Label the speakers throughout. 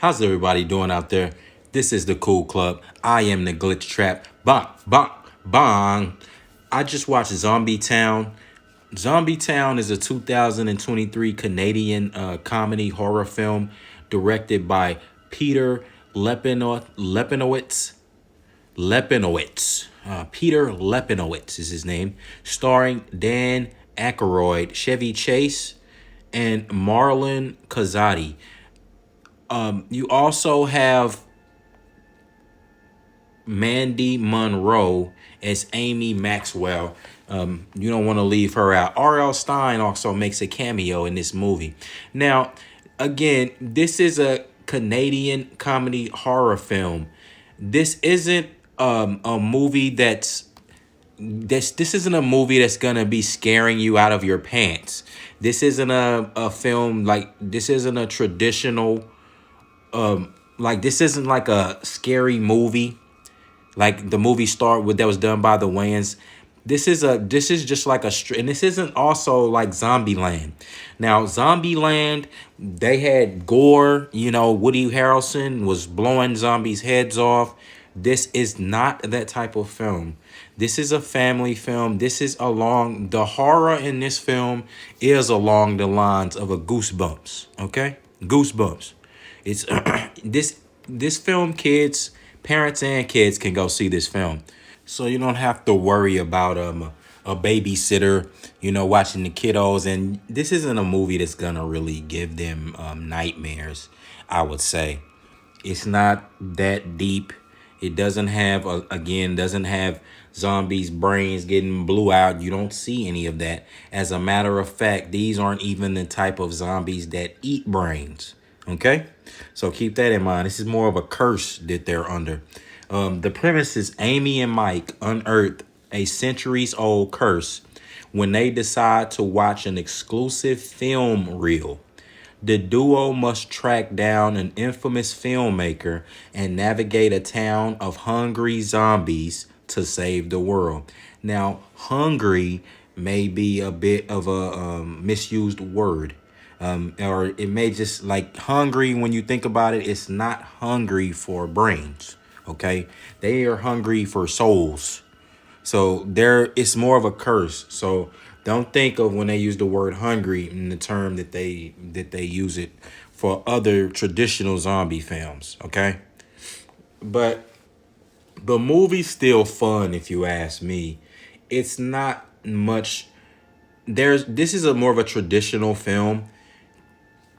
Speaker 1: How's everybody doing out there? This is the Cool Club. I am the Glitch Trap. Bong, bong, bong. I just watched Zombie Town. Zombie Town is a 2023 Canadian comedy horror film directed by Peter Lepinowitz. Peter Lepinowitz is his name. Starring Dan Aykroyd, Chevy Chase, and Marlon Kazadi. You also have Mandy Monroe as Amy Maxwell. You don't want to leave her out. R.L. Stein also makes a cameo in this movie. Now, again, this is a Canadian comedy horror film. This isn't a movie this isn't a movie that's gonna be scaring you out of your pants. This isn't a film like this isn't a traditional like this isn't like a scary movie like the movie Star with that was done by the Wayans. This is just like and this isn't also like Zombieland. Now Zombieland, they had gore. Woody Harrelson was blowing zombies' heads off. This is not that type of film. This is a family film. This is along the horror in this film is along the lines of a Goosebumps. Okay, Goosebumps. It's this film, kids, parents and kids can go see this film. So you don't have to worry about a babysitter, watching the kiddos. And this isn't a movie that's gonna really give them nightmares, I would say. It's not that deep. It doesn't have doesn't have zombies' brains getting blew out. You don't see any of that. As a matter of fact, these aren't even the type of zombies that eat brains. Okay, so keep that in mind. This is more of a curse that they're under. The premise is Amy and Mike unearth a centuries-old curse when they decide to watch an exclusive film reel. The duo must track down an infamous filmmaker and navigate a town of hungry zombies to save the world. Now, hungry may be a bit of a misused word. Or it may just like hungry when you think about it, it's not hungry for brains. Okay, they are hungry for souls. So it's more of a curse. So don't think of when they use the word hungry in the term that they use it for other traditional zombie films. Okay, but the movie's still fun if you ask me. It's not much. This is a more of a traditional film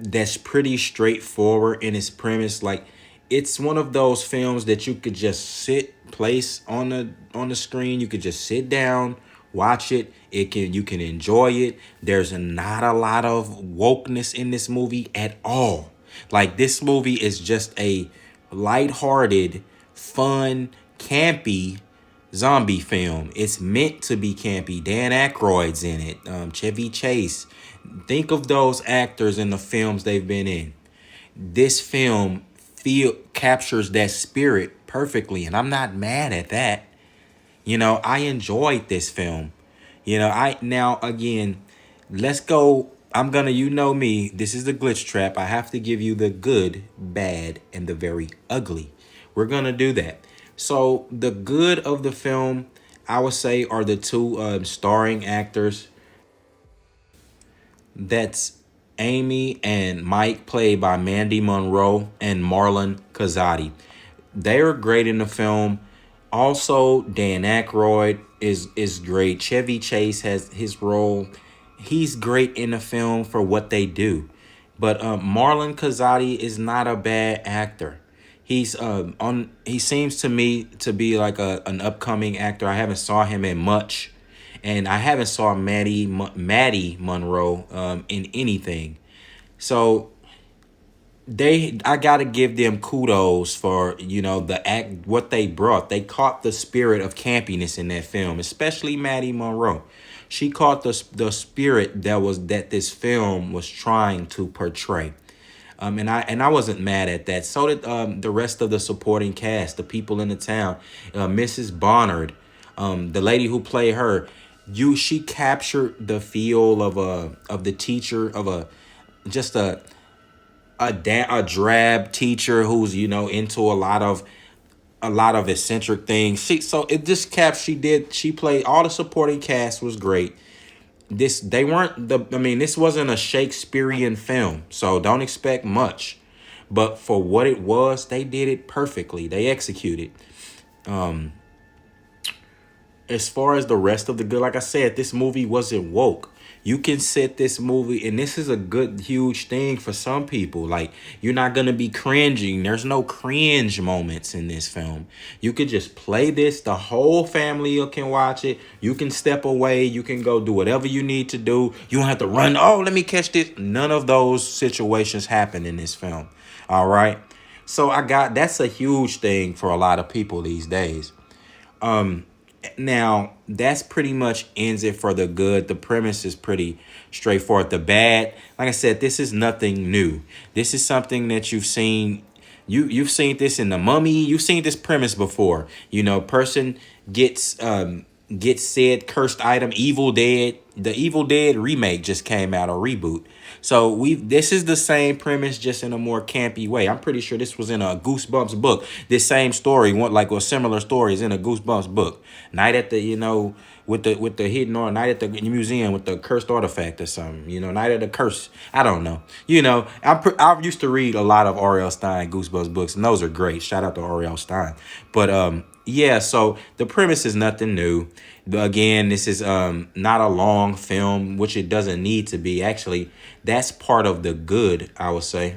Speaker 1: that's pretty straightforward in its premise. Like it's one of those films that you could just place on the screen. You could just sit down, watch it. You can enjoy it. There's not a lot of wokeness in this movie at all. Like this movie is just a lighthearted, fun, campy zombie film. It's meant to be campy. Dan Aykroyd's in it. Chevy Chase. Think of those actors in the films they've been in. This film captures that spirit perfectly, and I'm not mad at that. I enjoyed this film. Now again, let's go. I'm gonna, me. This is the Glitch Trap. I have to give you the good, bad, and the very ugly. We're gonna do that. So the good of the film, I would say, are the two starring actors. That's Amy and Mike, played by Mandy Monroe and Marlon Kazadi. They are great in the film. Also, Dan Aykroyd is great. Chevy Chase has his role. He's great in the film for what they do. But Marlon Kazadi is not a bad actor. He seems to me to be like an upcoming actor. I haven't saw him in much. And I haven't saw Maddie Monroe in anything. So I gotta give them kudos for the act, what they brought. They caught the spirit of campiness in that film, especially Maddie Monroe. She caught the spirit that this film was trying to portray. And I wasn't mad at that. So did the rest of the supporting cast, the people in the town, Mrs. Barnard, the lady who played her. She captured the feel of the teacher, of just a a drab teacher who's into a lot of eccentric things. So it just caps. She played all the supporting cast was great. They weren't the I mean this wasn't a Shakespearean film, so don't expect much. But for what it was, they did it perfectly. They executed. As far as the rest of the good, like I said, this movie wasn't woke. You can set this movie, and this is a good, huge thing for some people. Like, you're not going to be cringing. There's no cringe moments in this film. You could just play this. The whole family can watch it. You can step away. You can go do whatever you need to do. You don't have to run. Oh, let me catch this. None of those situations happen in this film. All right. So that's a huge thing for a lot of people these days. Now, that's pretty much ends it for the good. The premise is pretty straightforward. The bad, like I said, this is nothing new. This is something that you've seen. You've seen this in The Mummy. You've seen this premise before. Person gets said cursed item. Evil Dead. The Evil Dead remake just came out, a reboot. So this is the same premise, just in a more campy way. I'm pretty sure this was in a Goosebumps book. This same story, similar stories in a Goosebumps book. Night at the with the hidden or night at the museum with the cursed artifact or something. Night at the curse. I don't know. I used to read a lot of R.L. Stine Goosebumps books, and those are great. Shout out to R.L. Stine. But yeah, so the premise is nothing new. Again, this is not a long film, which it doesn't need to be. Actually, that's part of the good, I would say.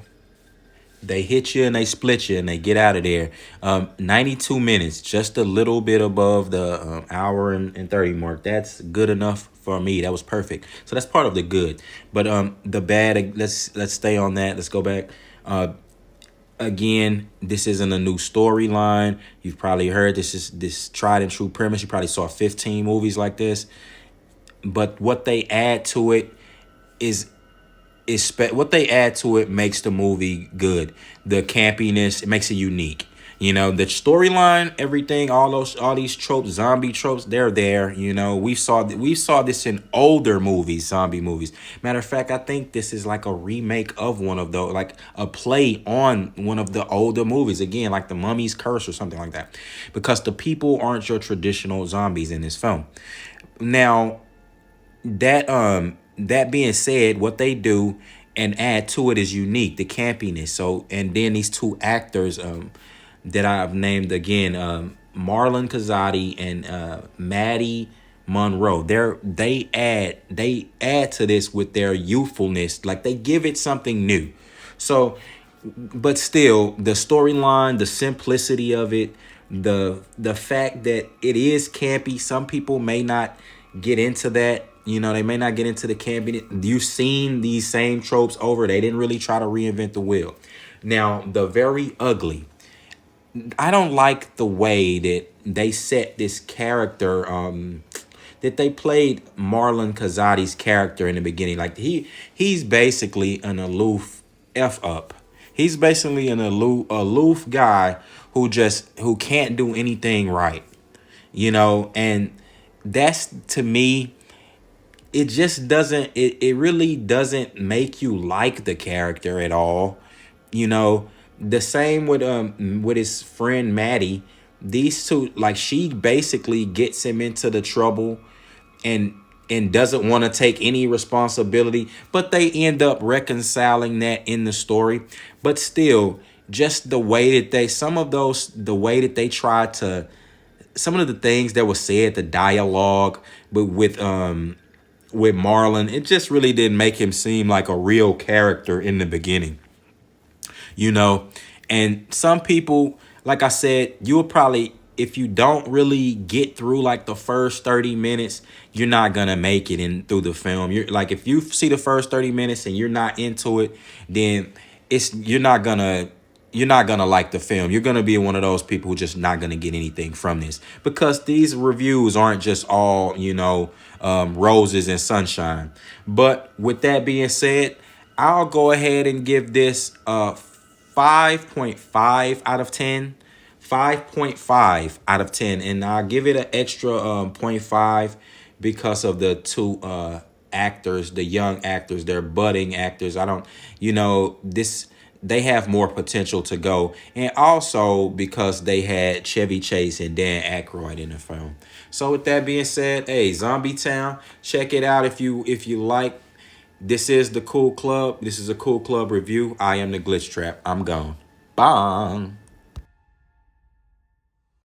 Speaker 1: They hit you and they split you and they get out of there. 92 minutes, just a little bit above the hour and 30 mark. That's good enough for me. That was perfect. So that's part of the good. But the bad, let's stay on that. Let's go back. Again, this isn't a new storyline. You've probably heard this tried and true premise. You probably saw 15 movies like this. But what they add to it what they add to it makes the movie good. The campiness, it makes it unique. The storyline, everything, all these tropes, zombie tropes, they're there. We saw this in older movies, zombie movies. Matter of fact, I think this is like a remake of one of those, like a play on one of the older movies. Again, like The Mummy's Curse or something like that, because the people aren't your traditional zombies in this film. Now, that being said, what they do and add to it is unique, the campiness. So, and then these two actors that I've named again, Marlon Kazadi and Maddie Monroe. They add to this with their youthfulness, like they give it something new. So, but still, the storyline, the simplicity of it, the fact that it is campy. Some people may not get into that. They may not get into the camping. You've seen these same tropes over. They didn't really try to reinvent the wheel. Now, the very ugly. I don't like the way that they set this character, that they played Marlon Kazadi's character in the beginning. Like he's basically an aloof F up. He's basically an aloof guy who can't do anything right. And that's, to me, it just doesn't, it really doesn't make you like the character at all. The same with his friend Maddie. These two, like, she basically gets him into the trouble and doesn't want to take any responsibility, but they end up reconciling that in the story. But still, just the way that the way that they tried to, some of the things that were said, the dialogue, but with Marlon, it just really didn't make him seem like a real character in the beginning. And some people, like I said, you'll probably, if you don't really get through like the first 30 minutes, you're not going to make it in through the film. You're like, if you see the first 30 minutes and you're not into it, then you're not going to like the film. You're going to be one of those people who just not going to get anything from this, because these reviews aren't just all, roses and sunshine. But with that being said, I'll go ahead and give this 5.5 out of 10. 5.5 out of 10. And I'll give it an extra 0.5 because of the two actors, the young actors. They're budding actors. I don't, this they have more potential to go, and also because they had Chevy Chase and Dan Aykroyd in the film. So with that being said, hey, Zombie Town, check it out if you like. This is the Cool Club. This is a Cool Club review. I am the Glitch Trap. I'm gone. Bye.